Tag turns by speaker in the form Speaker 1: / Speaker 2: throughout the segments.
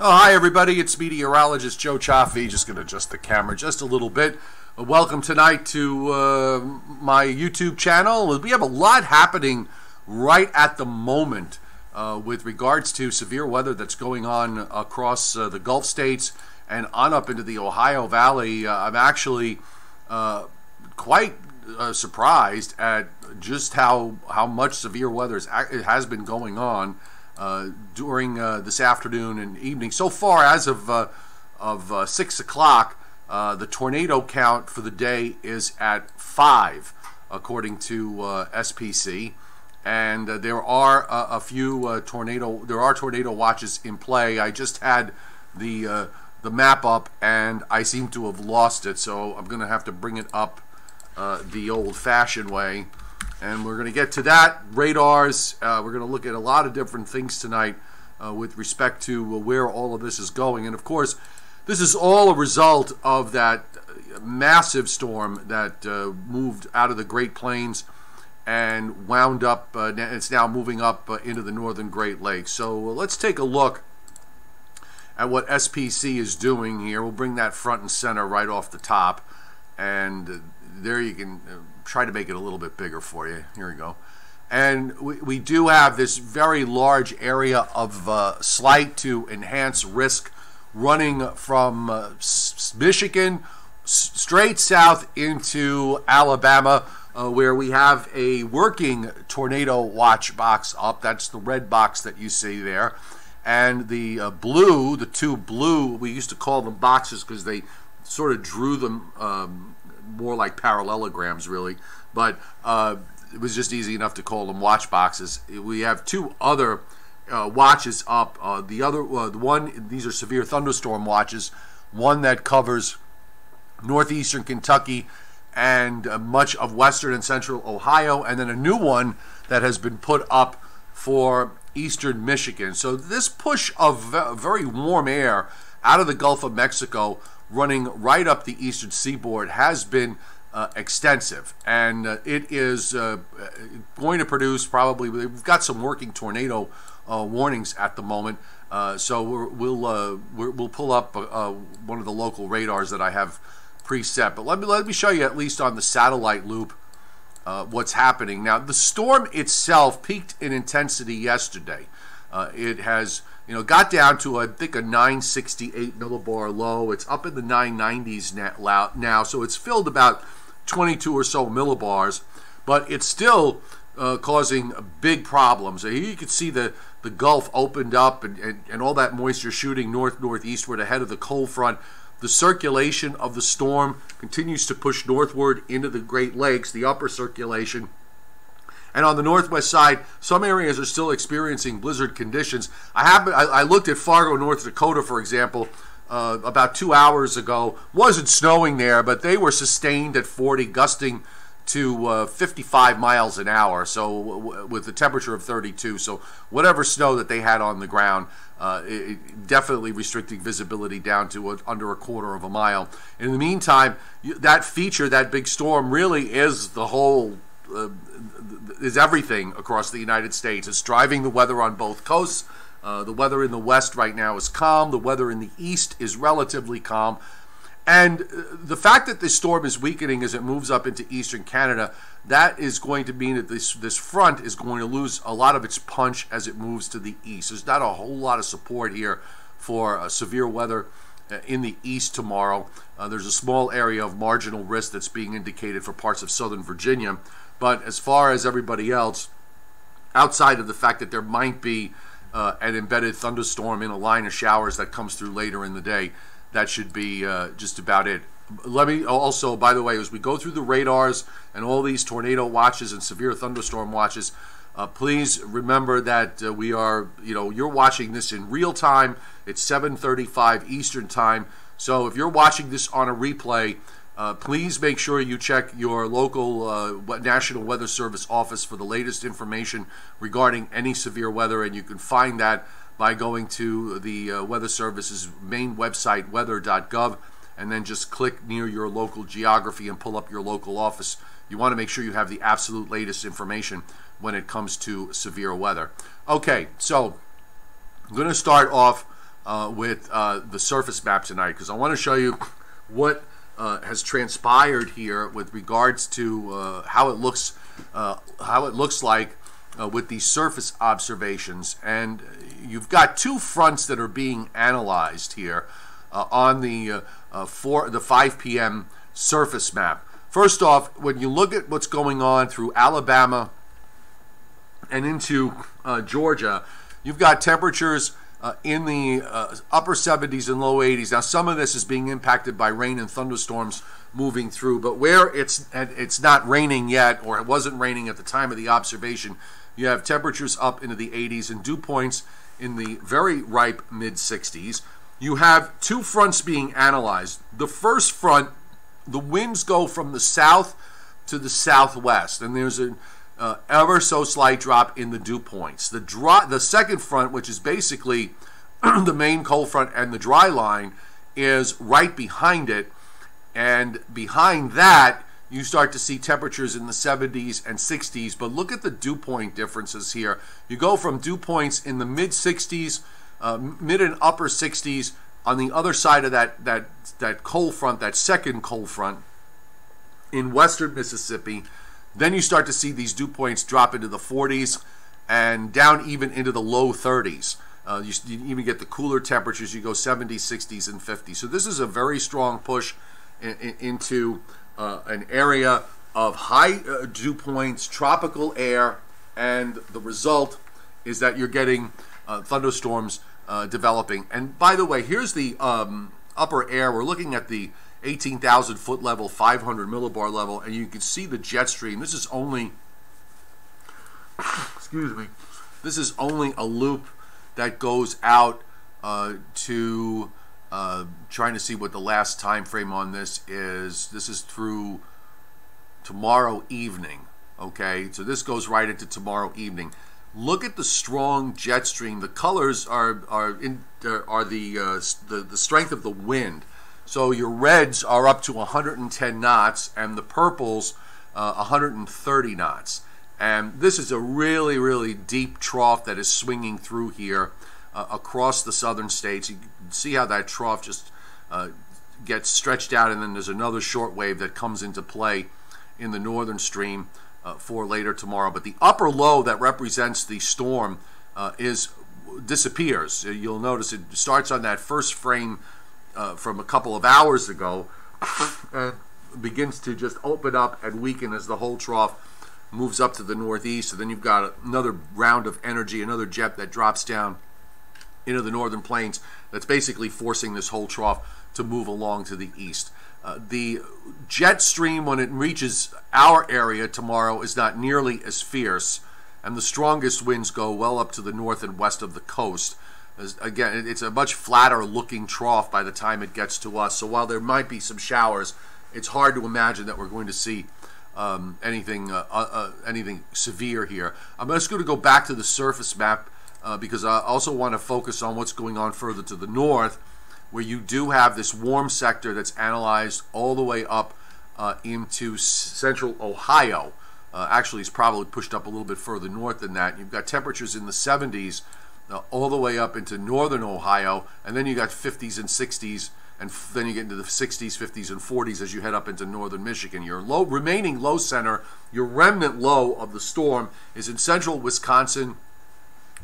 Speaker 1: Oh, hi everybody, it's meteorologist Joe Chaffee. Just going to adjust the camera just a little bit. Welcome tonight to my YouTube channel. We have a lot happening right at the moment with regards to severe weather that's going on across the Gulf states and on up into the Ohio Valley. I'm actually quite surprised at just how much severe weather has been going on during this afternoon and evening. So far, as of 6 o'clock, the tornado count for the day is at 5, according to SPC, and there are a few tornado watches in play. I just had the map up, and I seem to have lost it, so I'm going to have to bring it up the old-fashioned way. And we're going to get to that. Radars. We're going to look at a lot of different things tonight with respect to where all of this is going. And of course, this is all a result of that massive storm that moved out of the Great Plains and wound up. It's now moving up into the northern Great Lakes. So let's take a look at what SPC is doing here. We'll bring that front and center right off the top. And there you can try to make it a little bit bigger for you. Here we go. And we do have this very large area of slight to enhanced risk running from Michigan straight south into Alabama, where we have a working tornado watch box up. That's the red box that you see there. And the blue, the two blue, we used to call them boxes because they sort of drew them more like parallelograms, really, but it was just easy enough to call them watch boxes. We have two other watches up. The one, these are severe thunderstorm watches. One that covers northeastern Kentucky and much of western and central Ohio, and then a new one that has been put up for eastern Michigan. So this push of very warm air out of the Gulf of Mexico running right up the eastern seaboard has been extensive, and it is going to produce probably. We've got some working tornado warnings at the moment, so we'll pull up one of the local radars that I have preset. But let me show you at least on the satellite loop what's happening now. The storm itself peaked in intensity yesterday. It has got down to, I think, a 968 millibar low. It's up in the 990s now, so it's filled about 22 or so millibars, but it's still causing big problems. Here you can see the Gulf opened up and all that moisture shooting northeastward ahead of the cold front. The circulation of the storm continues to push northward into the Great Lakes, the upper circulation. And on the northwest side, some areas are still experiencing blizzard conditions. I looked at Fargo, North Dakota, for example, about 2 hours ago. Wasn't snowing there, but they were sustained at 40, gusting to 55 miles an hour. So with a temperature of 32. So whatever snow that they had on the ground, definitely restricting visibility down to under a quarter of a mile. In the meantime, that feature, that big storm, really is the whole. Is everything across the United States. It's driving the weather on both coasts. The weather in the west right now is calm. The weather in the east is relatively calm. And the fact that this storm is weakening as it moves up into eastern Canada, that is going to mean that this front is going to lose a lot of its punch as it moves to the east. There's not a whole lot of support here for severe weather in the east tomorrow. There's a small area of marginal risk that's being indicated for parts of southern Virginia. But as far as everybody else, outside of the fact that there might be an embedded thunderstorm in a line of showers that comes through later in the day, that should be just about it. Let me also, by the way, as we go through the radars and all these tornado watches and severe thunderstorm watches, please remember that we are, you're watching this in real time. It's 7:35 Eastern time. So if you're watching this on a replay, please make sure you check your local National Weather Service office for the latest information regarding any severe weather, and you can find that by going to the Weather Service's main website, weather.gov, and then just click near your local geography and pull up your local office. You want to make sure you have the absolute latest information when it comes to severe weather. Okay, so I'm going to start off with the surface map tonight, because I want to show you what has transpired here with regards to how it looks like with these surface observations. And you've got two fronts that are being analyzed here on the 5 p.m. surface map. First off, when you look at what's going on through Alabama and into Georgia, you've got temperatures in the upper 70s and low 80s. Now, some of this is being impacted by rain and thunderstorms moving through, but where it's not raining yet, or it wasn't raining at the time of the observation, you have temperatures up into the 80s and dew points in the very ripe mid-60s. You have two fronts being analyzed. The first front, the winds go from the south to the southwest, and there's an ever so slight drop in the dew points. The second front, which is basically the main cold front and the dry line, is right behind it, and behind that you start to see temperatures in the 70s and 60s. But look at the dew point differences here. You go from dew points in the mid 60s, mid and upper 60s on the other side of that cold front, that second cold front in western Mississippi. Then you start to see these dew points drop into the 40s and down even into the low 30s. You even get the cooler temperatures. You go 70s, 60s, and 50s. So this is a very strong push into an area of high dew points, tropical air, and the result is that you're getting thunderstorms developing. And by the way, here's the upper air. We're looking at the 18,000 foot level, 500 millibar level, and you can see the jet stream. This is only, excuse me, this is only a loop that goes out to trying to see what the last time frame on this is. This is through tomorrow evening. Okay, so this goes right into tomorrow evening. Look at the strong jet stream. The colors are the strength of the wind. So your reds are up to 110 knots, and the purples 130 knots. And this is a really, really deep trough that is swinging through here across the southern states. You can see how that trough just gets stretched out, and then there's another short wave that comes into play in the northern stream for later tomorrow. But the upper low that represents the storm disappears. You'll notice it starts on that first frame from a couple of hours ago and begins to just open up and weaken as the whole trough moves up to the northeast. So then you've got another round of energy, another jet that drops down into the northern plains that's basically forcing this whole trough to move along to the east. The jet stream, when it reaches our area tomorrow, is not nearly as fierce, and the strongest winds go well up to the north and west of the coast. Again, it's a much flatter looking trough by the time it gets to us. So while there might be some showers, it's hard to imagine that we're going to see anything severe here. I'm just going to go back to the surface map because I also want to focus on what's going on further to the north, where you do have this warm sector that's analyzed all the way up into central Ohio. Actually, it's probably pushed up a little bit further north than that. You've got temperatures in the 70s all the way up into northern Ohio, and then you got 50s and 60s, and then you get into the 60s, 50s, and 40s as you head up into northern Michigan. Your remaining low center, your remnant low of the storm, is in central Wisconsin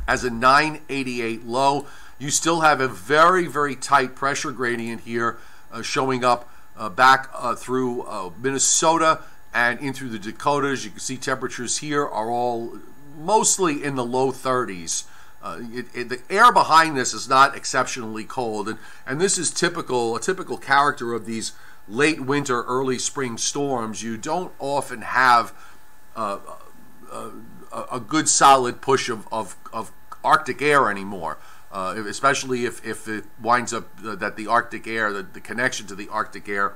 Speaker 1: as a 988 low. You still have a very, very tight pressure gradient here showing up back through Minnesota and in through the Dakotas. You can see temperatures here are all mostly in the low 30s. The air behind this is not exceptionally cold, and this is a typical character of these late winter, early spring storms. You don't often have a good solid push of Arctic air anymore, especially if it winds up that the Arctic air, the connection to the Arctic air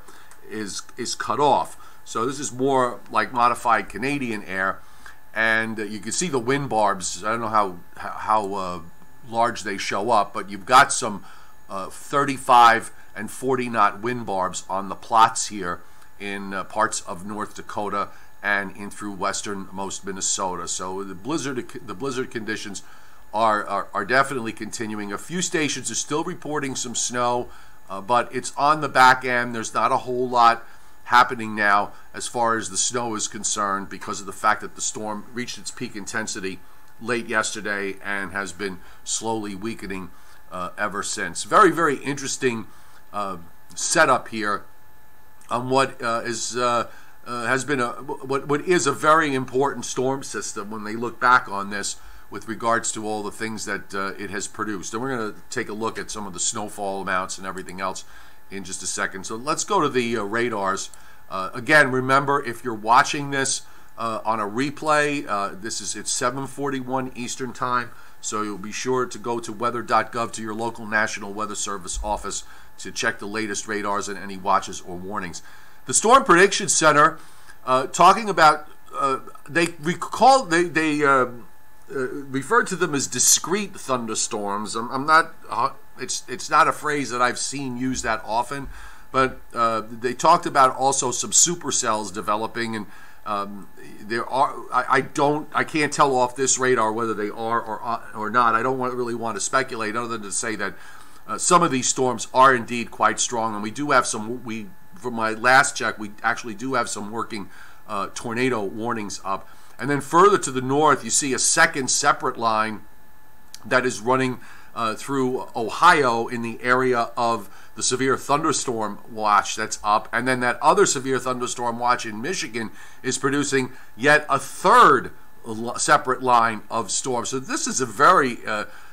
Speaker 1: is cut off. So this is more like modified Canadian air. And you can see the wind barbs. I don't know how large they show up, but you've got some 35 and 40 knot wind barbs on the plots here in parts of North Dakota and in through westernmost Minnesota. So the blizzard conditions are definitely continuing. A few stations are still reporting some snow, but it's on the back end. There's not a whole lot happening now as far as the snow is concerned because of the fact that the storm reached its peak intensity late yesterday and has been slowly weakening ever since. Very, very interesting setup here on what has been what is a very important storm system when they look back on this with regards to all the things that it has produced. And we're going to take a look at some of the snowfall amounts and everything else in just a second. So let's go to the radars. Again, remember, if you're watching this on a replay, it's 7:41 Eastern Time, so you'll be sure to go to weather.gov, to your local National Weather Service office, to check the latest radars and any watches or warnings. The Storm Prediction Center, talking about, they referred to them as discrete thunderstorms. I'm not. It's not a phrase that I've seen used that often, but they talked about also some supercells developing, and there are. I can't tell off this radar whether they are or not. I don't really want to speculate, other than to say that some of these storms are indeed quite strong, and we do have some. From my last check, we actually do have some working tornado warnings up. And then further to the north, you see a second separate line that is running through Ohio in the area of the severe thunderstorm watch that's up. And then that other severe thunderstorm watch in Michigan is producing yet a third separate line of storms. So this is a very,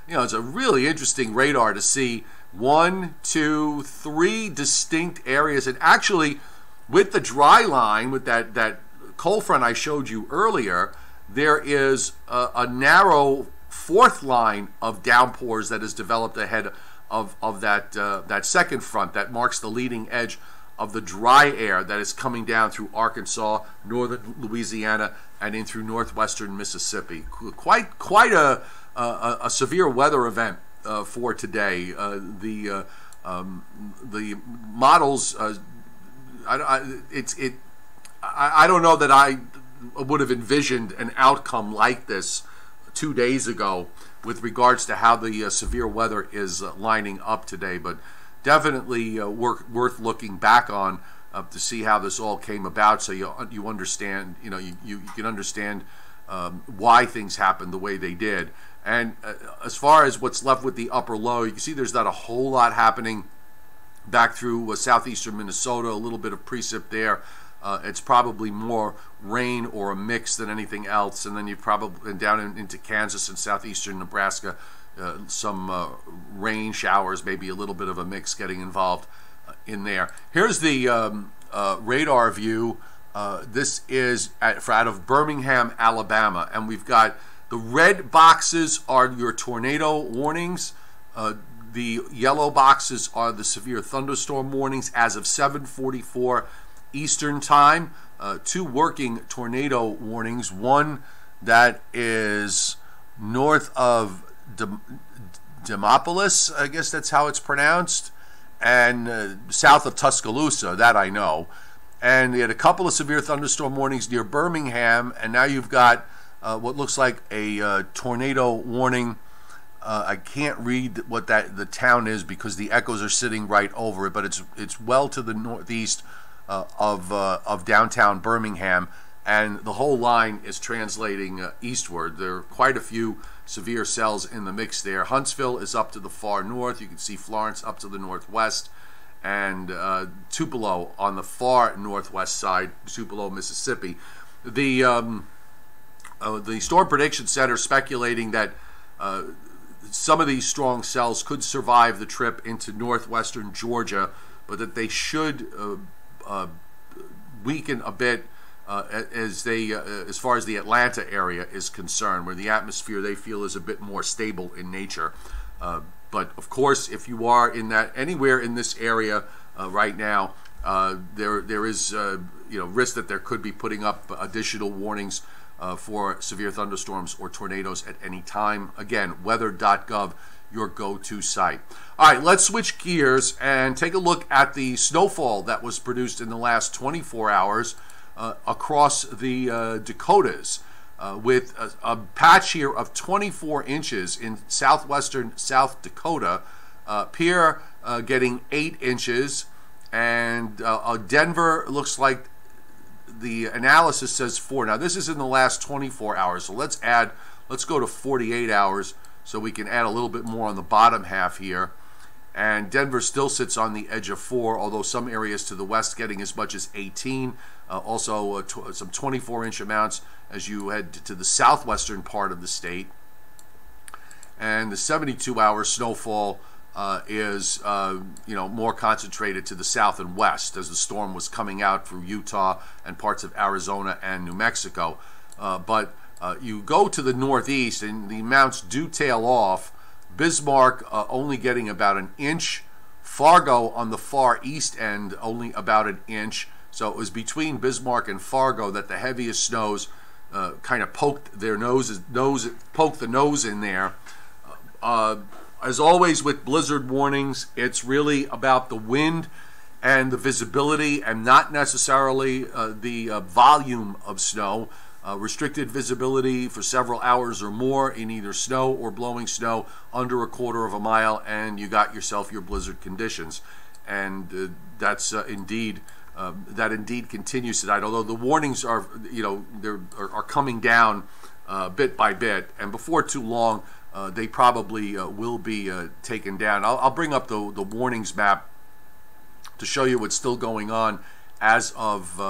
Speaker 1: it's a really interesting radar to see 1, 2, 3 distinct areas. And actually, with the dry line, with that cold front I showed you earlier, there is a narrow fourth line of downpours that is developed ahead of that second front that marks the leading edge of the dry air that is coming down through Arkansas, northern Louisiana, and in through northwestern Mississippi. Quite a severe weather event for today. The models, I don't know that I would have envisioned an outcome like this 2 days ago with regards to how the severe weather is lining up today, but definitely worth looking back on to see how this all came about, so you understand, you can understand why things happened the way they did. And as far as what's left with the upper low, you can see there's not a whole lot happening back through southeastern Minnesota, a little bit of precip there. It's probably more rain or a mix than anything else. And then you've probably down into Kansas and southeastern Nebraska, some rain showers, maybe a little bit of a mix getting involved in there. Here's the radar view. This is out of Birmingham, Alabama, and we've got the red boxes are your tornado warnings. The yellow boxes are the severe thunderstorm warnings as of 7:44 Eastern Time. 2 working tornado warnings. One that is north of Demopolis, I guess that's how it's pronounced, and south of Tuscaloosa, that I know. And you had a couple of severe thunderstorm warnings near Birmingham, and now you've got what looks like a tornado warning. I can't read what the town is because the echoes are sitting right over it, but it's well to the northeast of downtown Birmingham, and the whole line is translating eastward. There are quite a few severe cells in the mix there. Huntsville is up to the far north. You can see Florence up to the northwest, and Tupelo on the far northwest side, Tupelo, Mississippi. The Storm Prediction Center speculating that some of these strong cells could survive the trip into northwestern Georgia, but that they should weaken a bit as far as the Atlanta area is concerned, where the atmosphere they feel is a bit more stable in nature. But of course, if you are anywhere in this area right now, there is risk that there could be putting up additional warnings for severe thunderstorms or tornadoes at any time. Again, weather.gov, your go-to site. All right, let's switch gears and take a look at the snowfall that was produced in the last 24 hours across the Dakotas. with a patch here of 24 inches in southwestern South Dakota. Pierre getting 8 inches, and Denver looks like the analysis says 4. Now this is in the last 24 hours, so let's go to 48 hours so we can add a little bit more on the bottom half here. And Denver still sits on the edge of 4, although some areas to the west getting as much as 18. Also some 24-inch amounts as you head to the southwestern part of the state. And the 72-hour snowfall is more concentrated to the south and west as the storm was coming out through Utah and parts of Arizona and New Mexico. But you go to the northeast and the amounts do tail off. Bismarck only getting about an inch. Fargo on the far east end only about an inch. So it was between Bismarck and Fargo that the heaviest snows kind of poked the nose in there. As always with blizzard warnings, it's really about the wind and the visibility and not necessarily the volume of snow. Restricted visibility for several hours or more in either snow or blowing snow under 1/4 of a mile, and you got yourself your blizzard conditions. And that's indeed continues tonight. Although the warnings are are coming down bit by bit, and before too long they probably will be taken down. I'll bring up the warnings map to show you what's still going on as of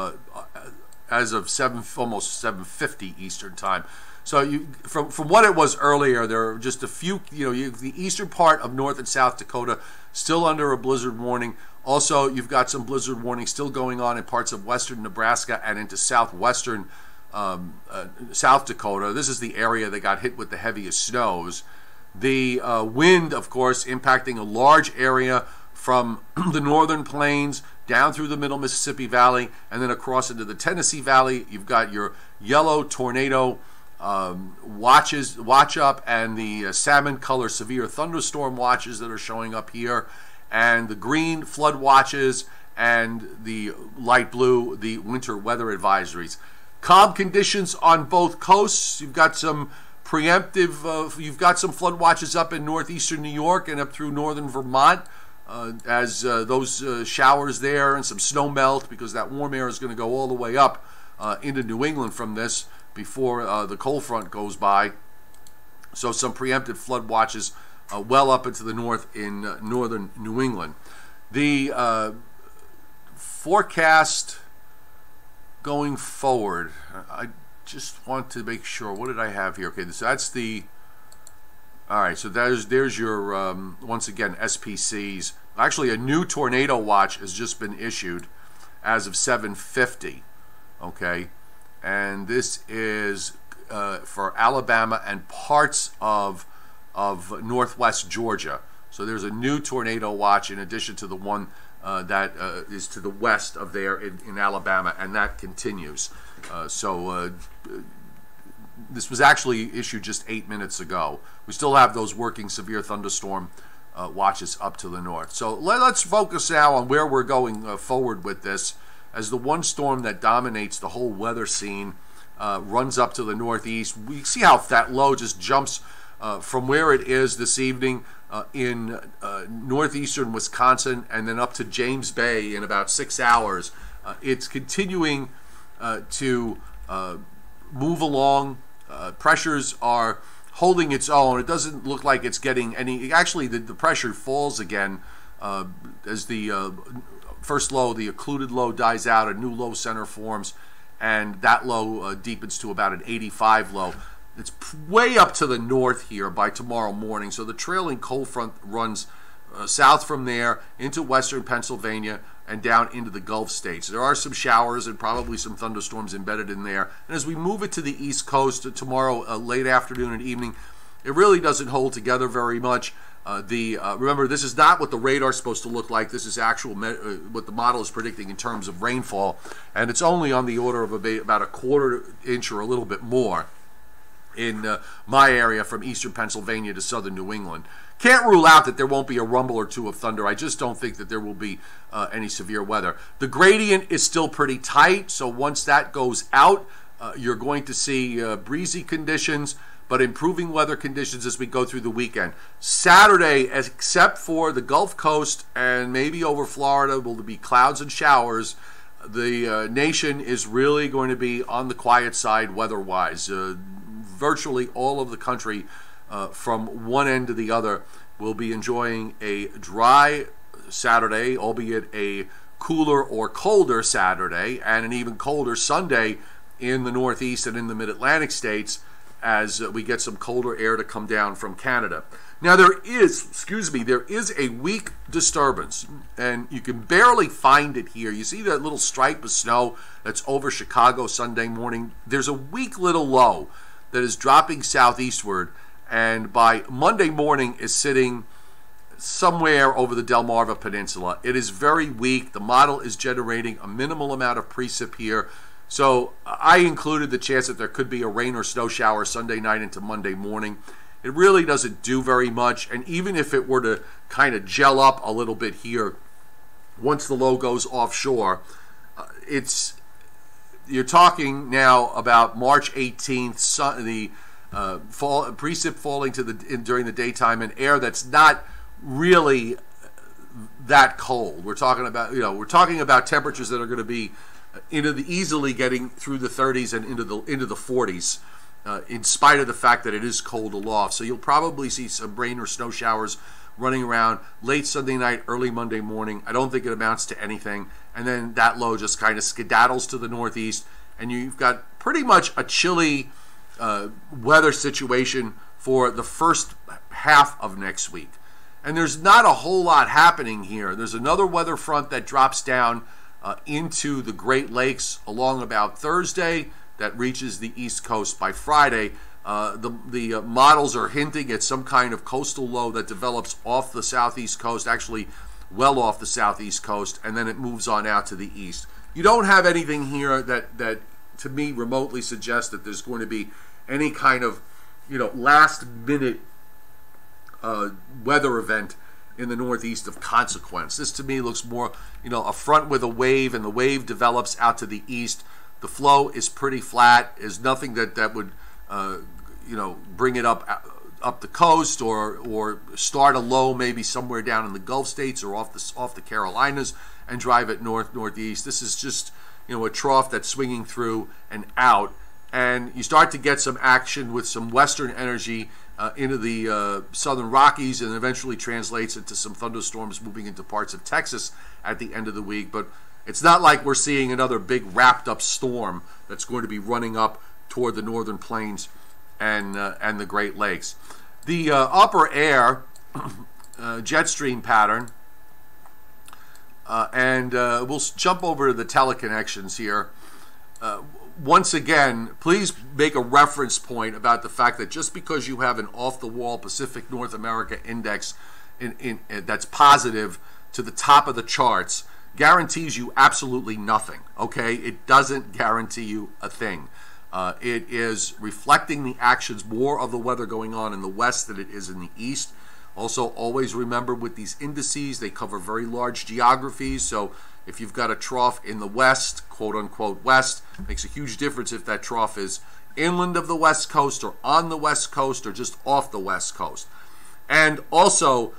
Speaker 1: almost 7:50 Eastern time. So from what it was earlier, there are just a few, the eastern part of North and South Dakota still under a blizzard warning. Also, you've got some blizzard warnings still going on in parts of western Nebraska and into southwestern South Dakota. This is the area that got hit with the heaviest snows. The wind, of course, impacting a large area from the northern plains down through the middle Mississippi Valley and then across into the Tennessee Valley. You've got your yellow tornado watch up and the salmon color severe thunderstorm watches that are showing up here, and the green flood watches, and the light blue the winter weather advisories. Calm conditions on both coasts. You've got some preemptive, you've got some flood watches up in northeastern New York and up through northern Vermont. As those showers there and some snow melt, because that warm air is going to go all the way up into New England from this before the cold front goes by. So some preemptive flood watches well up into the north in northern New England. The forecast going forward, I just want to make sure, what did I have here? Okay, so that's the... All right, so there's your, once again, SPCs. Actually, a new tornado watch has just been issued as of 7:50, okay? And this is for Alabama and parts of northwest Georgia. So there's a new tornado watch in addition to the one that is to the west of there in Alabama, and that continues. This was actually issued just 8 minutes ago. We still have those working severe thunderstorm watches up to the north. So let's focus now on where we're going forward with this, as the one storm that dominates the whole weather scene runs up to the northeast. We see how that low just jumps from where it is this evening in northeastern Wisconsin and then up to James Bay in about 6 hours. It's continuing to move along. Pressures are holding its own. It doesn't look like it's getting any... Actually, the pressure falls again as the first low, the occluded low, dies out. A new low center forms, and that low deepens to about an 85 low. It's way up to the north here by tomorrow morning. So the trailing cold front runs south from there into western Pennsylvania and down into the Gulf states. There are some showers and probably some thunderstorms embedded in there. And as we move it to the East Coast tomorrow, late afternoon and evening, it really doesn't hold together very much. Remember, this is not what the radar is supposed to look like. This is actual what the model is predicting in terms of rainfall, and it's only on the order of about a 1/4 inch or a little bit more in my area from eastern Pennsylvania to southern New England. Can't rule out that there won't be a rumble or two of thunder. I just don't think that there will be any severe weather. The gradient is still pretty tight, so once that goes out, You're going to see breezy conditions, but improving weather conditions as we go through the weekend. Saturday, except for the Gulf Coast and maybe over Florida, will be clouds and showers. The nation is really going to be on the quiet side weather-wise. Virtually all of the country, from one end to the other, will be enjoying a dry Saturday, albeit a cooler or colder Saturday, and an even colder Sunday in the Northeast and in the Mid-Atlantic states as we get some colder air to come down from Canada. Now there is a weak disturbance, and you can barely find it here. You see that little stripe of snow that's over Chicago Sunday morning? There's a weak little low that is dropping southeastward, and by Monday morning is sitting somewhere over the Delmarva Peninsula. It is very weak. The model is generating a minimal amount of precip here. So I included the chance that there could be a rain or snow shower Sunday night into Monday morning. It really doesn't do very much, and even if it were to kind of gel up a little bit here, once the low goes offshore, you're talking now about March 18th, the precip falling during the daytime, and air that's not really that cold. We're talking about temperatures that are going to be easily getting through the 30s and into the 40s, in spite of the fact that it is cold aloft. So you'll probably see some rain or snow showers running around late Sunday night, early Monday morning. I don't think it amounts to anything. And then that low just kind of skedaddles to the northeast, and you've got pretty much a chilly weather situation for the first half of next week. And there's not a whole lot happening here. There's another weather front that drops down into the Great Lakes along about Thursday that reaches the East Coast by Friday. The models are hinting at some kind of coastal low that develops off the southeast coast, actually well off the southeast coast, and then it moves on out to the east. You don't have anything here that to me remotely suggests that there's going to be any kind of last minute weather event in the Northeast of consequence. This to me looks more a front with a wave, and the wave develops out to the east. The flow is pretty flat. There's nothing that would bring it up the coast or start a low maybe somewhere down in the Gulf states or off the Carolinas and drive it northeast. This is just a trough that's swinging through and out, and you start to get some action with some western energy into the southern Rockies, and eventually translates into some thunderstorms moving into parts of Texas at the end of the week. But it's not like we're seeing another big wrapped up storm that's going to be running up toward the northern plains and the Great Lakes. The upper air jet stream pattern, and we'll jump over to the teleconnections here. Once again, please make a reference point about the fact that just because you have an off-the-wall Pacific North America index that's positive to the top of the charts guarantees you absolutely nothing, okay? It doesn't guarantee you a thing. It is reflecting the actions more of the weather going on in the west than it is in the east. Also, always remember with these indices, they cover very large geographies, so if you've got a trough in the west, quote-unquote west, makes a huge difference if that trough is inland of the west coast or on the west coast or just off the west coast. And also,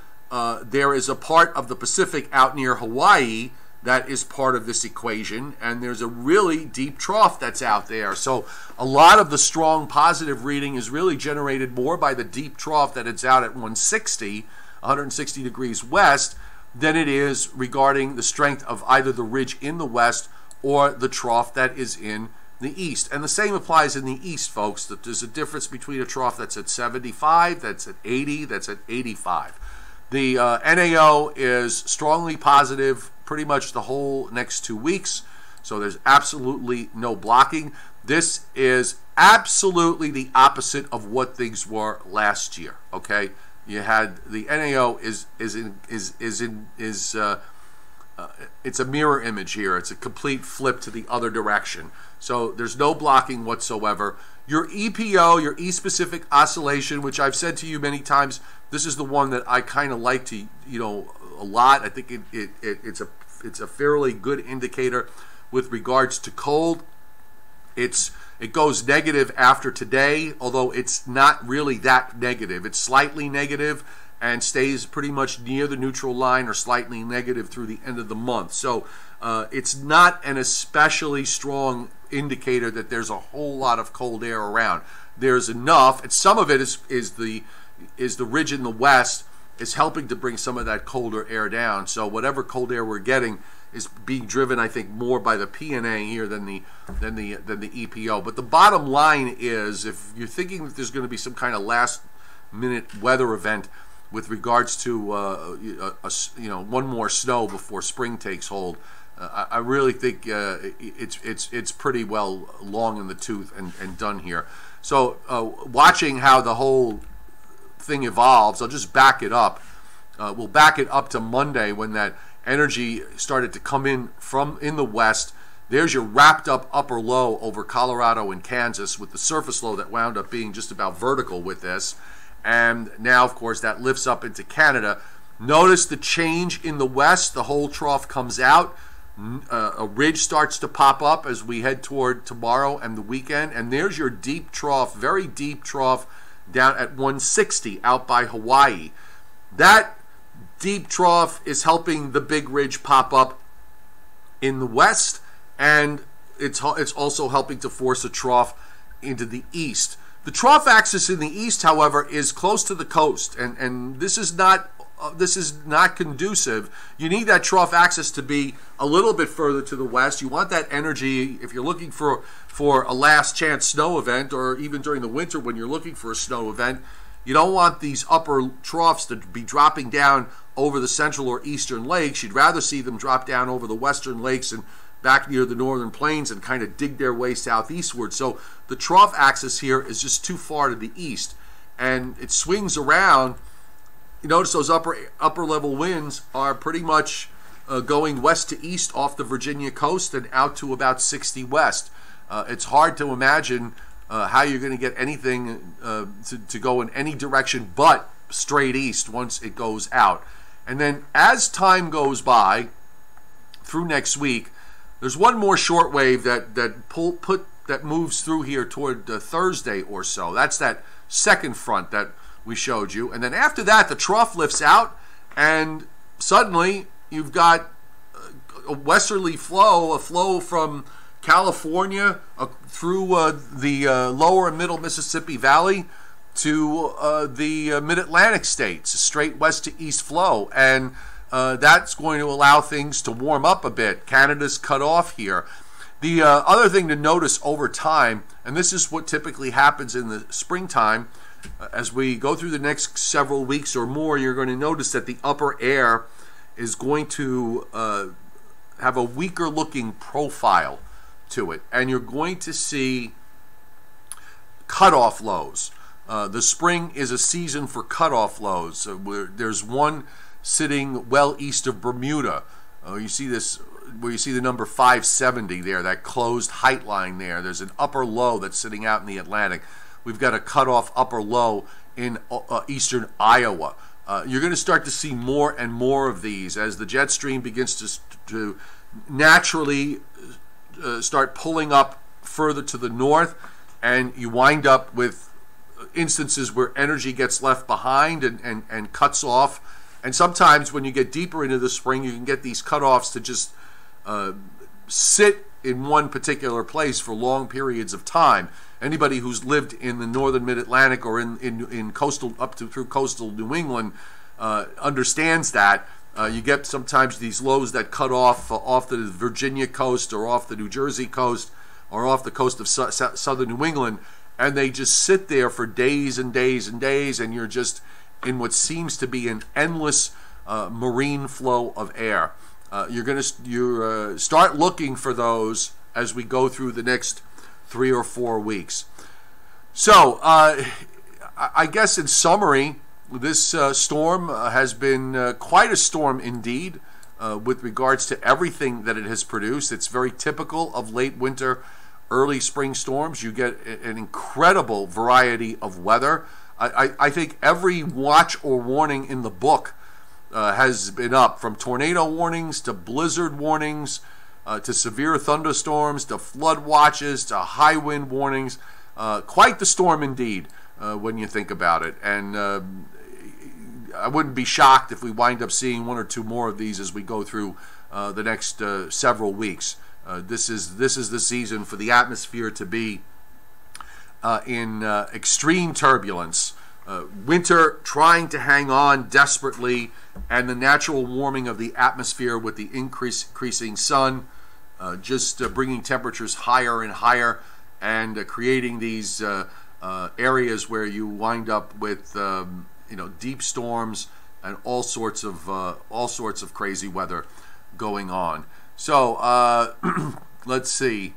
Speaker 1: there is a part of the Pacific out near Hawaii that is part of this equation, and there's a really deep trough that's out there. So a lot of the strong positive reading is really generated more by the deep trough that it's out at 160 degrees west, than it is regarding the strength of either the ridge in the west or the trough that is in the east. And the same applies in the east, folks, that there's a difference between a trough that's at 75, that's at 80, that's at 85. The NAO is strongly positive pretty much the whole next 2 weeks, so there's absolutely no blocking. This is absolutely the opposite of what things were last year, okay? You had the NAO it's a mirror image here. It's a complete flip to the other direction. So there's no blocking whatsoever. Your EPO, your E-specific oscillation, which I've said to you many times, this is the one that I kind of like to, a lot. I think it's a fairly good indicator with regards to cold. It's It goes negative after today, although it's not really that negative. It's slightly negative and stays pretty much near the neutral line or slightly negative through the end of the month. So it's not an especially strong indicator that there's a whole lot of cold air around. There's enough, and some of it is the ridge in the west is helping to bring some of that colder air down. So whatever cold air we're getting is being driven, I think, more by the PNA here than the EPO. But the bottom line is, if you're thinking that there's going to be some kind of last-minute weather event with regards to one more snow before spring takes hold, I really think it's pretty well long in the tooth and done here. So watching how the whole thing evolves, I'll just back it up. We'll back it up to Monday when that energy started to come in from in the west. There's your wrapped up upper low over Colorado and Kansas, with the surface low that wound up being just about vertical with this. And now, of course, that lifts up into Canada. Notice the change in the west. The whole trough comes out. A ridge starts to pop up as we head toward tomorrow and the weekend. And there's your deep trough, very deep trough down at 160 out by Hawaii. That deep trough is helping the big ridge pop up in the west, and it's also helping to force a trough into the east. The trough axis in the east, however, is close to the coast, and this is not conducive. You need that trough axis to be a little bit further to the west. You want that energy if you're looking for a last chance snow event, or even during the winter when you're looking for a snow event. You don't want these upper troughs to be dropping down over the central or eastern lakes. You'd rather see them drop down over the western lakes and back near the northern plains and kind of dig their way southeastward. So the trough axis here is just too far to the east, and it swings around. You notice those upper level winds are pretty much going west to east off the Virginia coast and out to about 60 west. It's hard to imagine how you're going to get anything to go in any direction but straight east once it goes out. And then as time goes by through next week, there's one more short wave that moves through here toward Thursday or so. That's that second front that we showed you. And then after that, the trough lifts out, and suddenly you've got a westerly flow, a flow from California through the lower and middle Mississippi Valley to the mid-Atlantic states, a straight west to east flow, and that's going to allow things to warm up a bit. Canada's cut off here. The other thing to notice over time, and this is what typically happens in the springtime, as we go through the next several weeks or more, you're going to notice that the upper air is going to have a weaker looking profile to it, and you're going to see cutoff lows. The spring is a season for cutoff lows. There's one sitting well east of Bermuda. You see this where you see the number 570 there, that closed height line there. There's an upper low that's sitting out in the Atlantic. We've got a cutoff upper low in eastern Iowa. You're going to start to see more and more of these as the jet stream begins to naturally start pulling up further to the north, and you wind up with instances where energy gets left behind and cuts off. And sometimes when you get deeper into the spring, you can get these cutoffs to just sit in one particular place for long periods of time. Anybody who's lived in the northern mid-Atlantic or in coastal up to through coastal New England understands that. You get sometimes these lows that cut off the Virginia coast or off the New Jersey coast or off the coast of southern New England, and they just sit there for days and days and days, and you're just in what seems to be an endless marine flow of air. You're going to start looking for those as we go through the next 3 or 4 weeks. So I guess in summary, this storm has been quite a storm indeed with regards to everything that it has produced. It's very typical of late winter, early spring storms. You get an incredible variety of weather. I think every watch or warning in the book has been up, from tornado warnings to blizzard warnings to severe thunderstorms, to flood watches, to high wind warnings. Quite the storm indeed, when you think about it. And I wouldn't be shocked if we wind up seeing one or two more of these as we go through the next several weeks. This is the season for the atmosphere to be in extreme turbulence. Winter trying to hang on desperately, and the natural warming of the atmosphere with the increasing sun, just bringing temperatures higher and higher, and creating these areas where you wind up with deep storms and all sorts of crazy weather going on. So let's see.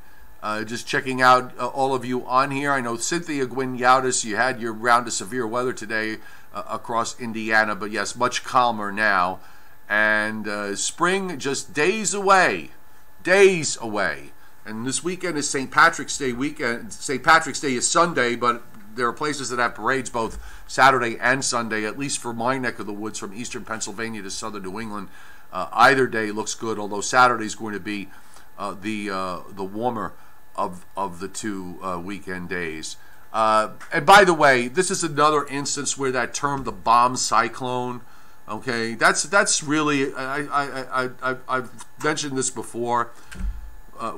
Speaker 1: Just checking out all of you on here. I know Cynthia Gwynn Yautis, you had your round of severe weather today across Indiana, but yes, much calmer now. And spring just days away. Days away. And this weekend is St. Patrick's Day weekend. St. Patrick's Day is Sunday, but there are places that have parades both Saturday and Sunday, at least for my neck of the woods, from eastern Pennsylvania to southern New England. Either day looks good, although Saturday is going to be the warmer of the two weekend days. And by the way, this is another instance where that term, the bomb cyclone, okay, that's really, I've mentioned this before.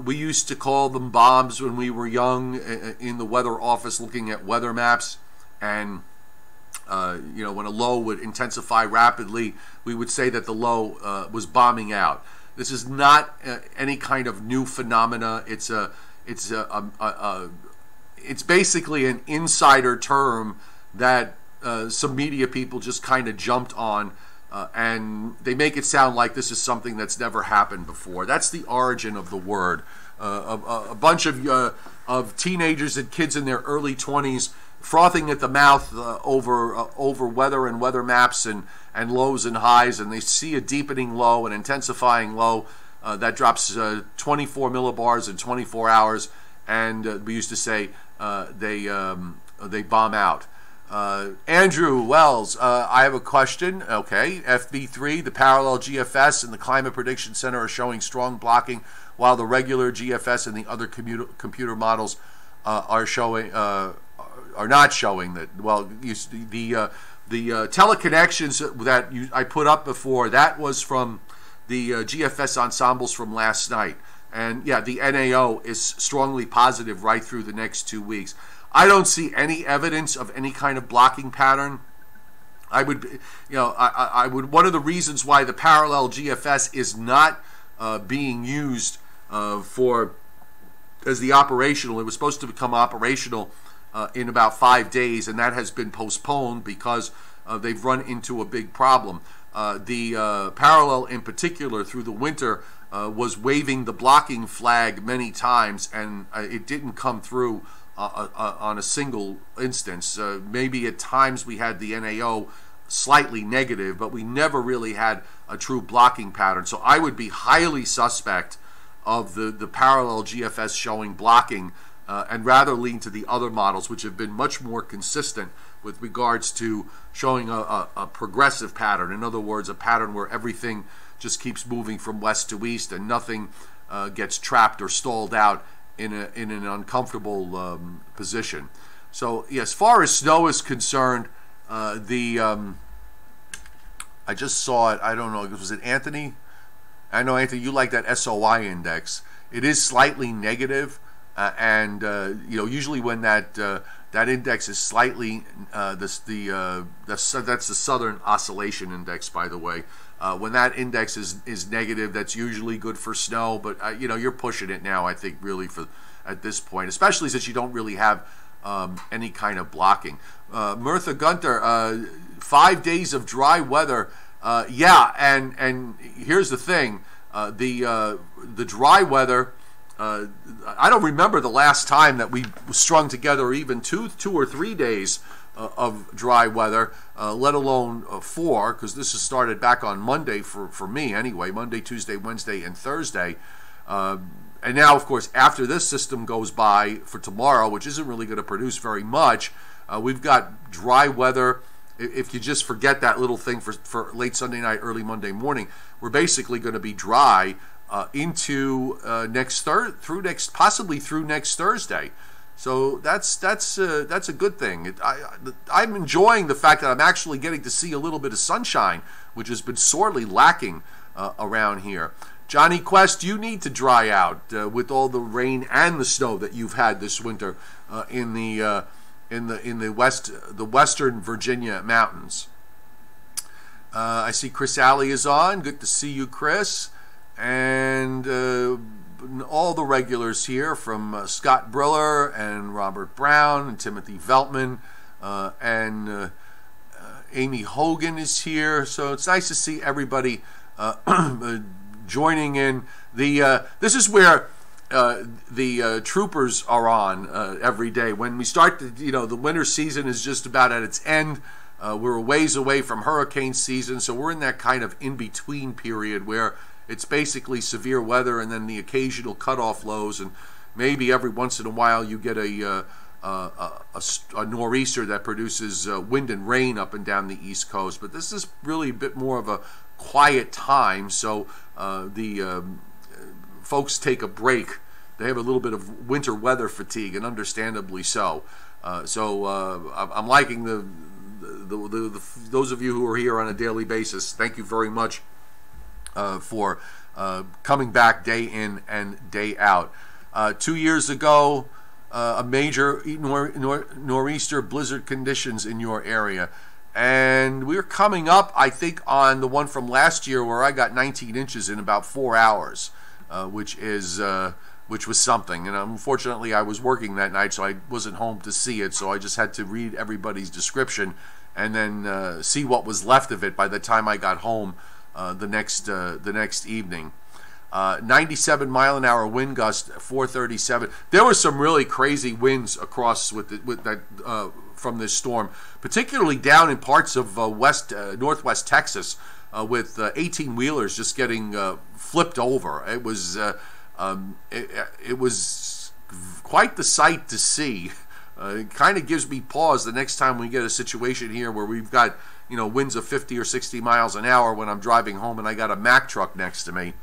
Speaker 1: We used to call them bombs when we were young in the weather office looking at weather maps. And, when a low would intensify rapidly, we would say that the low was bombing out. This is not any kind of new phenomena. It's basically an insider term that some media people just kind of jumped on, and they make it sound like this is something that's never happened before. That's the origin of the word. A bunch of teenagers and kids in their early 20s frothing at the mouth over weather and weather maps and lows and highs, and they see a deepening low, an intensifying low that drops 24 millibars in 24 hours, and we used to say they bomb out. Andrew Wells, I have a question. Okay, FB3, the parallel GFS and the Climate Prediction Center are showing strong blocking, while the regular GFS and the other computer models are not showing that. Well, the teleconnections that I put up before, that was from the GFS ensembles from last night. And yeah, the NAO is strongly positive right through the next 2 weeks. I don't see any evidence of any kind of blocking pattern. I would, I would. One of the reasons why the parallel GFS is not being used as the operational. It was supposed to become operational in about 5 days, and that has been postponed because they've run into a big problem. The parallel, in particular, through the winter, was waving the blocking flag many times, and it didn't come through on a single instance. Maybe at times we had the NAO slightly negative, but we never really had a true blocking pattern. So I would be highly suspect of the parallel GFS showing blocking, and rather lean to the other models, which have been much more consistent with regards to showing a progressive pattern. In other words, a pattern where everything just keeps moving from west to east and nothing gets trapped or stalled out in an uncomfortable position. So, yeah, as far as snow is concerned, I just saw it. I don't know. Was it Anthony? I know, Anthony, you like that SOI index. It is slightly negative, and usually when that index is slightly that's the Southern Oscillation Index, by the way. When that index is negative, that's usually good for snow. But you're pushing it now, I think, really at this point, especially since you don't really have any kind of blocking. Mirtha Gunter, 5 days of dry weather. Yeah, and here's the thing: the dry weather. I don't remember the last time that we strung together even two or 3 days of dry weather, let alone 4, because this has started back on Monday for me anyway, Monday, Tuesday, Wednesday, and Thursday. And now, of course, after this system goes by for tomorrow, which isn't really going to produce very much, we've got dry weather. If you just forget that little thing for late Sunday night, early Monday morning, we're basically going to be dry into possibly through next Thursday. So that's a good thing. I'm enjoying the fact that I'm actually getting to see a little bit of sunshine, which has been sorely lacking around here. Johnny Quest, you need to dry out with all the rain and the snow that you've had this winter in the western Virginia mountains. I see Chris Alley is on. Good to see you, Chris. And all the regulars here from Scott Briller and Robert Brown and Timothy Veltman and Amy Hogan is here. So it's nice to see everybody joining in. This is where the troopers are on every day. When we start, the winter season is just about at its end. We're a ways away from hurricane season, so we're in that kind of in-between period where it's basically severe weather and then the occasional cutoff lows, and maybe every once in a while you get a nor'easter that produces wind and rain up and down the East Coast. But this is really a bit more of a quiet time, so the folks take a break. They have a little bit of winter weather fatigue, and understandably so. I'm liking those of you who are here on a daily basis. Thank you very much for coming back day in and day out. 2 years ago, a major nor'easter blizzard conditions in your area. And we're coming up, I think, on the one from last year where I got 19 inches in about 4 hours, which was something. And unfortunately, I was working that night, so I wasn't home to see it. So I just had to read everybody's description and then see what was left of it by the time I got home the next evening. 97 mile an hour wind gust, 437. There were some really crazy winds across from this storm, particularly down in parts of northwest Texas, with 18-wheelers just getting flipped over. It was quite the sight to see. It kind of gives me pause the next time we get a situation here where we've got winds of 50 or 60 miles an hour when I'm driving home and I got a Mack truck next to me.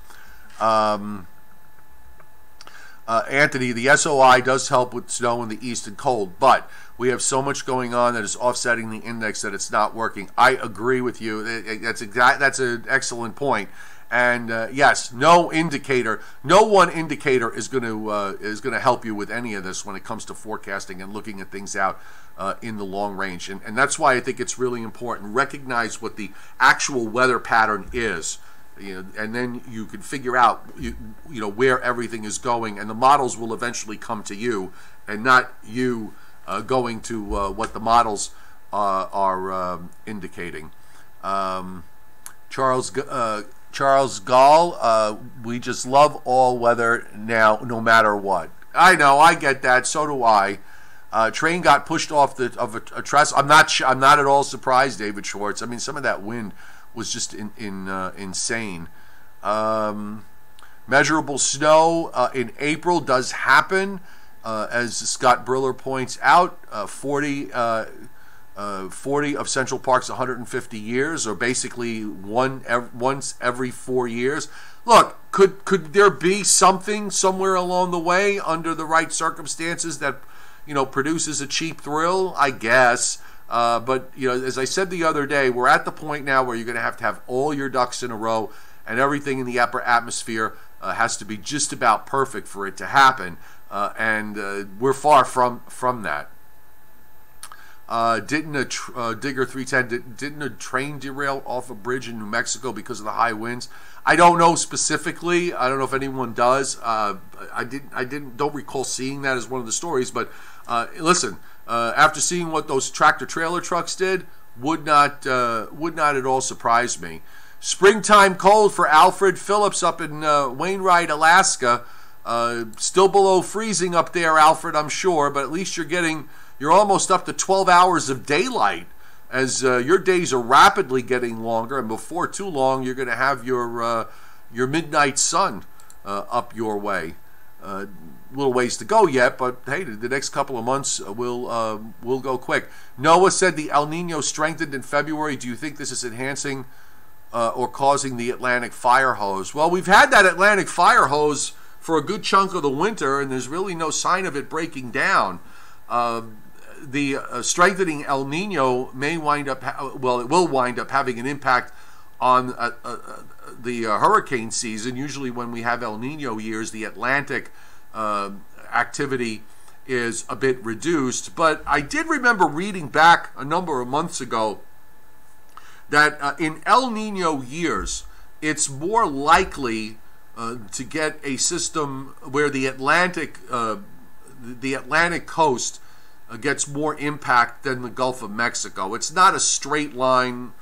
Speaker 1: Anthony, the SOI does help with snow in the east and cold, but we have so much going on that is offsetting the index that it's not working. I agree with you. That's an excellent point. And yes, no one indicator is going to help you with any of this when it comes to forecasting and looking at things out in the long range. And that's why I think it's really important. Recognize what the actual weather pattern is. And then you can figure out where everything is going, and the models will eventually come to you, and not you going to what the models are indicating. Charles Gall, we just love all weather now, no matter what. I know, I get that. So do I. Train got pushed off of a trestle. I'm not at all surprised, David Schwartz. I mean, some of that wind was just insane. Measurable snow in April does happen, as Scott Briller points out. 40 of Central Park's 150 years, or basically once every 4 years. Look, could there be something somewhere along the way under the right circumstances that produces a cheap thrill? I guess. But as I said the other day, we're at the point now where you're going to have all your ducks in a row, and everything in the upper atmosphere has to be just about perfect for it to happen. And we're far from that. Didn't a Digger 310? Didn't a train derail off a bridge in New Mexico because of the high winds? I don't know specifically. I don't know if anyone does. I don't recall seeing that as one of the stories. But listen. After seeing what those tractor trailer trucks did, would not at all surprise me. Springtime cold for Alfred Phillips up in Wainwright, Alaska. Still below freezing up there, Alfred, I'm sure, but at least you're almost up to 12 hours of daylight, as your days are rapidly getting longer, and before too long you're going to have your midnight sun up your way. Little ways to go yet, but hey, the next couple of months will go quick. Noah said the El Nino strengthened in February. Do you think this is enhancing or causing the Atlantic fire hose. Well, we've had that Atlantic fire hose for a good chunk of the winter, and there's really no sign of it breaking down. The strengthening El Nino may wind up, it will wind up having an impact on the hurricane season. Usually when we have El Nino years, the Atlantic activity is a bit reduced. But I did remember reading back a number of months ago that in El Nino years, it's more likely to get a system where the Atlantic coast gets more impact than the Gulf of Mexico. It's not a straight line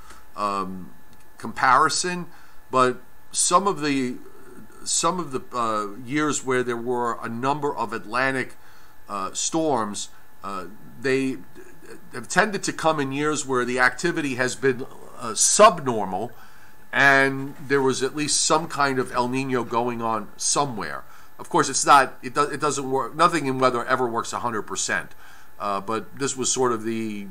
Speaker 1: comparison, but some of the years where there were a number of Atlantic storms, they have tended to come in years where the activity has been subnormal, and there was at least some kind of El Nino going on somewhere. Of course, it's not. It doesn't work. Nothing in weather ever works 100%. But this was sort of the,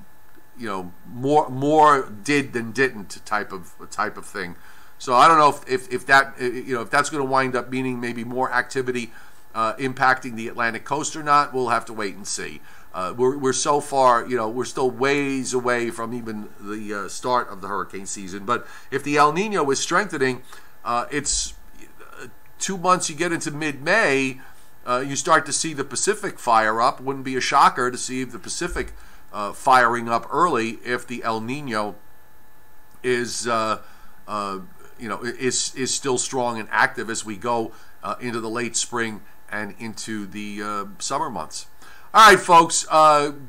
Speaker 1: more did than didn't type of thing. So I don't know if that's going to wind up meaning maybe more activity impacting the Atlantic coast or not. We'll have to wait and see. We're so far, we're still ways away from even the start of the hurricane season. But if the El Nino is strengthening, it's 2 months, you get into mid-May, you start to see the Pacific fire up. Wouldn't be a shocker to see the Pacific firing up early if the El Nino is is still strong and active as we go into the late spring and into the summer months. All right, folks,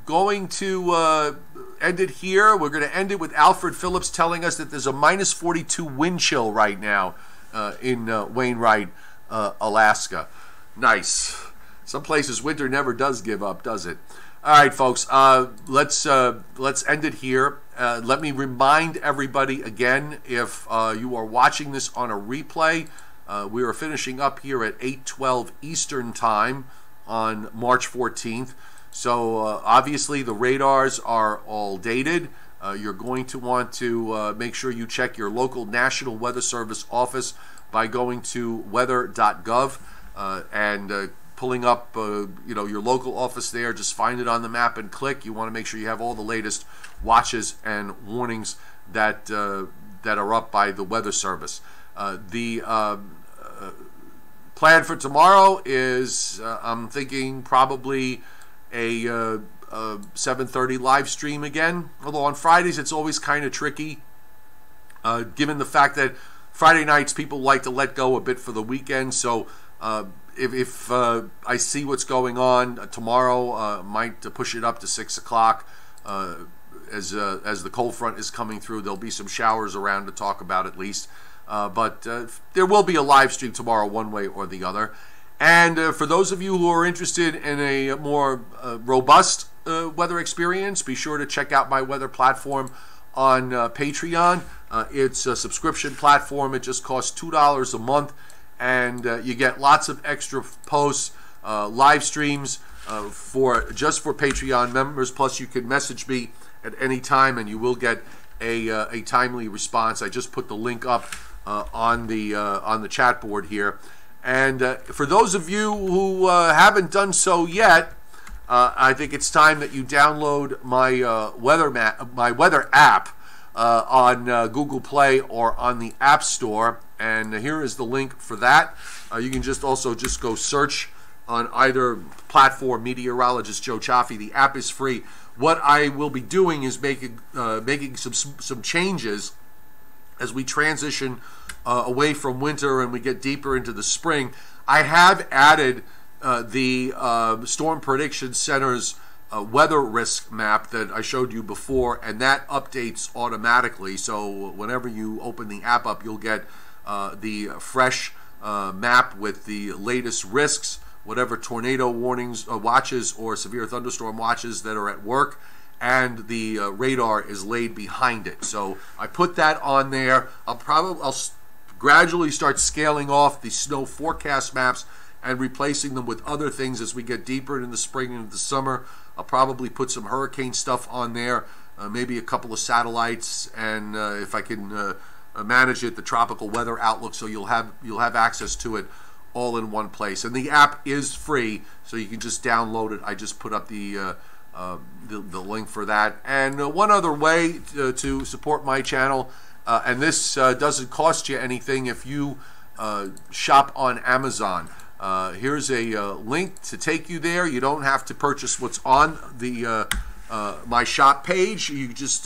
Speaker 1: going to end it here. We're going to end it with Alfred Phillips telling us that there's a minus 42 wind chill right now in Wainwright, Alaska. Nice. Some places winter never does give up, does it? All right, folks, let's end it here. Let me remind everybody again, if you are watching this on a replay, we are finishing up here at 8:12 Eastern Time on March 14th. So obviously the radars are all dated. You're going to want to make sure you check your local National Weather Service office by going to weather.gov and pulling up your local office there. Just find it on the map and click. You want to make sure you have all the latest watches and warnings that are up by the Weather Service. The plan for tomorrow is I'm thinking probably a 7:30 live stream again. Although on Fridays it's always kind of tricky, given the fact that Friday nights people like to let go a bit for the weekend. So if I see what's going on tomorrow, might push it up to 6 o'clock. As the cold front is coming through, there'll be some showers around to talk about at least. But there will be a live stream tomorrow one way or the other. And for those of you who are interested in a more robust weather experience, be sure to check out my weather platform on Patreon. It's a subscription platform. It just costs $2 a month, and you get lots of extra posts, live streams for Patreon members. Plus, you can message me at any time, and you will get a timely response. I just put the link up on the chat board here. And for those of you who haven't done so yet, I think it's time that you download my weather app on Google Play or on the App Store. And here is the link for that. You can just go search on either platform, Meteorologist Joe Chaffee. The app is free. What I will be doing is making some changes as we transition away from winter and we get deeper into the spring. I have added the Storm Prediction Center's weather risk map that I showed you before, and that updates automatically. So whenever you open the app up, you'll get the fresh map with the latest risks, whatever tornado warnings, watches, or severe thunderstorm watches that are at work, and the radar is laid behind it. So I put that on there. I'll gradually start scaling off the snow forecast maps and replacing them with other things as we get deeper into the spring and the summer. I'll probably put some hurricane stuff on there, maybe a couple of satellites, and if I can manage it, the tropical weather outlook, so you'll have access to it all in one place. And the app is free, so you can just download it. I just put up the link for that. And one other way to support my channel, and this doesn't cost you anything if you shop on Amazon. Here's a link to take you there. You don't have to purchase what's on the my shop page. You just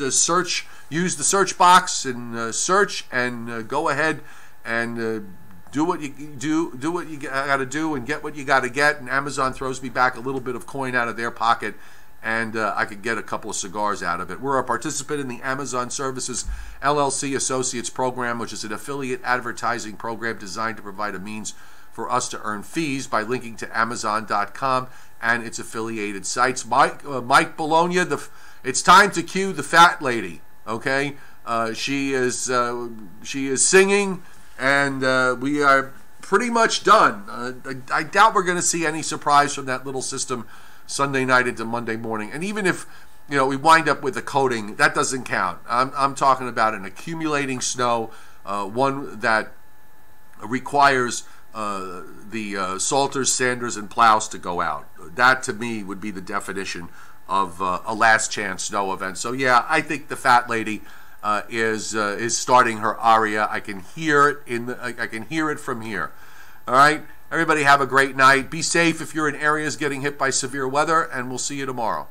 Speaker 1: use the search box and search, and go ahead and do what you got to do, and get what you got to get. And Amazon throws me back a little bit of coin out of their pocket, and I could get a couple of cigars out of it. We're a participant in the Amazon Services LLC Associates Program, which is an affiliate advertising program designed to provide a means for us to earn fees by linking to Amazon.com and its affiliated sites. Mike Bologna, it's time to cue the fat lady. Okay, she is singing, and we are pretty much done. I doubt we're going to see any surprise from that little system Sunday night into Monday morning. And even if we wind up with a coating, that doesn't count. I'm talking about an accumulating snow, one that requires the salters, sanders, and plows to go out. That to me would be the definition of a last chance snow event. So yeah, I think the fat lady is starting her aria. I can hear it I can hear it from here. All right, everybody have a great night. Be safe if you're in areas getting hit by severe weather, and we'll see you tomorrow.